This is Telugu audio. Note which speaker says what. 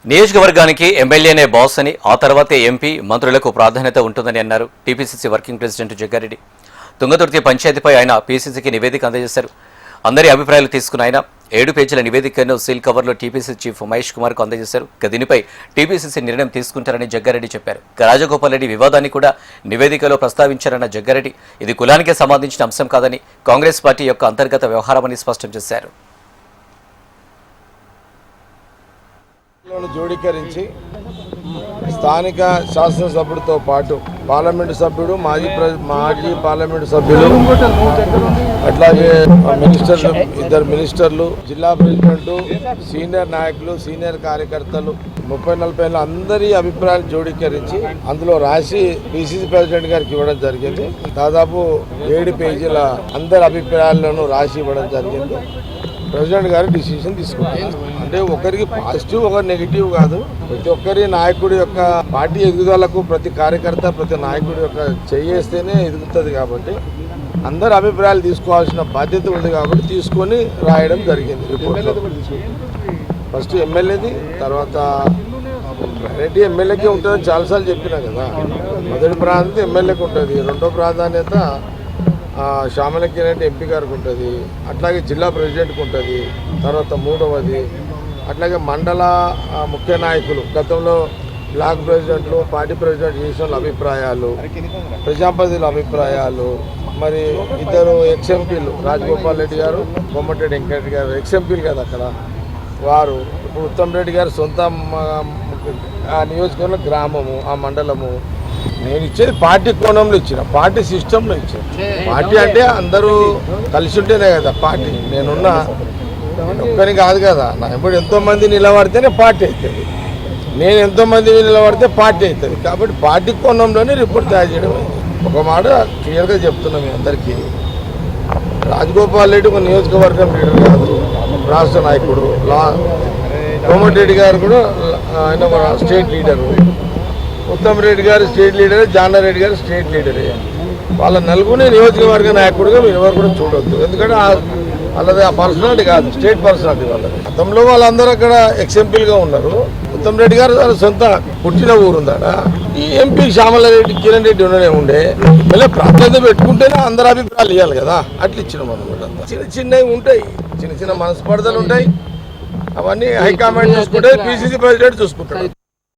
Speaker 1: నియోజకవర్గానికి ఎమ్మెల్యేనే బాస్ అని, ఆ తర్వాతే ఎంపీ, మంత్రులకు ప్రాధాన్యత ఉంటుందని అన్నారు TPCC working president Jaggareddy. Thungathurthi పంచాయతీపై ఆయన పీసీసీకి నివేదిక అందజేశారు. అందరి అభిప్రాయాలు తీసుకున్న ఆయన 7 పేజీల నివేదికను సీల్ కవర్లో టీపీసీ చీఫ్ మహేష్ కుమార్ కు అందజేశారు. దీనిపై టీపీసీసీ నిర్ణయం తీసుకుంటారని జగ్గారెడ్డి చెప్పారు. రాజగోపాల్ రెడ్డి వివాదాన్ని కూడా నివేదికలో ప్రస్తావించారన్న జగ్గారెడ్డి, ఇది కులానికి సంబంధించిన అంశం కాదని, కాంగ్రెస్ పార్టీ యొక్క అంతర్గత వ్యవహారమని స్పష్టం చేశారు.
Speaker 2: జోడీకరించి స్థానిక శాసనసభ్యుడితో పాటు పార్లమెంటు సభ్యుడు, మాజీ పార్లమెంటు సభ్యులు, అట్లాగే ఇద్దరు మినిస్టర్లు, జిల్లా ప్రెసిడెంట్లు, సీనియర్ నాయకులు, సీనియర్ కార్యకర్తలు 30-40 అందరి అభిప్రాయాలు జోడీకరించి అందులో రాసి పిసిసి ప్రెసిడెంట్ గారికి ఇవ్వడం జరిగింది. దాదాపు 7 పేజీల అందరి అభిప్రాయాలను రాసి ఇవ్వడం జరిగింది. ప్రెసిడెంట్ గారు డిసిషన్ తీసుకుంటారు. అంటే ఒకరికి పాజిటివ్, ఒకరు నెగిటివ్ కాదు. ప్రతి ఒక్కరి నాయకుడి యొక్క పార్టీ ఎదుగుదలకు ప్రతి కార్యకర్త, ప్రతి నాయకుడి యొక్క చేస్తేనే ఎదుగుతుంది. కాబట్టి అందరు అభిప్రాయాలు తీసుకోవాల్సిన బాధ్యత ఉంది. కాబట్టి తీసుకొని రాయడం జరిగింది రిపోర్ట్లో. ఫస్ట్ ఎమ్మెల్యేది, తర్వాత ప్రయారిటీ ఎమ్మెల్యేకి ఉంటుందని చాలాసార్లు చెప్పినా కదా. మొదటి ప్రాధాన్యత ఎమ్మెల్యేకి ఉంటుంది, రెండో ప్రాధాన్యత శ్యామలకిరెడ్డి ఎంపీ గారికి ఉంటుంది, అట్లాగే జిల్లా ప్రెసిడెంట్కి ఉంటుంది, తర్వాత మూడవది అట్లాగే మండల ముఖ్య నాయకులు, గతంలో బ్లాక్ ప్రెసిడెంట్లు, పార్టీ ప్రెసిడెంట్ చేసిన అభిప్రాయాలు, ప్రజాప్రతినిధుల అభిప్రాయాలు, మరి ఇద్దరు ఎక్స్ఎంపీలు రాజగోపాల్ రెడ్డి గారు, కోమటిరెడ్డి వెంకటరెడ్డి గారు ఎక్స్ఎంపీలు కదా అక్కడ వారు. ఇప్పుడు ఉత్తమ్ రెడ్డి గారు సొంత ఆ నియోజకవర్గంలో గ్రామము, ఆ మండలము. నేను ఇచ్చేది పార్టీ కోణంలో ఇచ్చిన, పార్టీ సిస్టంలో ఇచ్చిన. పార్టీ అంటే అందరూ కలిసి ఉంటేనే కదా పార్టీ. నేనున్న ఒక్కని కాదు కదా, నా ఇప్పుడు ఎంతోమంది నిలబడితేనే పార్టీ అవుతుంది, నేను ఎంతోమంది నిలబడితే పార్టీ అవుతుంది. కాబట్టి పార్టీ కోణంలోనే రిపోర్ట్ తయారు చేయడం అయింది. ఒక మాట క్లియర్గా చెప్తున్నాం మీ అందరికీ, రాజగోపాల్ రెడ్డి ఒక నియోజకవర్గం లీడర్ కాదు, రాష్ట్ర నాయకుడు. కోమటిరెడ్డి గారు కూడా ఆయన స్టేట్ లీడరు, ఉత్తమ్ రెడ్డి గారు స్టేట్ లీడరే, జానారెడ్డి గారు స్టేట్ లీడరే. వాళ్ళ నలుగురిని నియోజకవర్గ నాయకుడిగా మీరు ఎవరు కూడా చూడొద్దు. ఎందుకంటే వాళ్ళది ఆ పర్సనాలిటీ కాదు, స్టేట్ పర్సనాలిటీ వాళ్ళది. గతంలో వాళ్ళందరూ అక్కడ ఎక్స్ఎంపీలుగా ఉన్నారు. ఉత్తమ్ రెడ్డి గారు వాళ్ళ సొంత పుట్టిన ఊరుందాడ. ఈ ఎంపీ శ్యామలారెడ్డి, కిరణ్ రెడ్డి ఉండనే ఉండే. మళ్ళీ ప్రాధాన్యత పెట్టుకుంటేనే అందరి అభిప్రాయాలు ఇవ్వాలి కదా, అట్లా ఇచ్చినాం అనమాట. చిన్నవి ఉంటాయి, చిన్న మనస్పర్ధలు ఉంటాయి. అవన్నీ హైకమాండ్ చూసుకుంటే పిసిసి ప్రెసిడెంట్ చూసుకుంటాడు.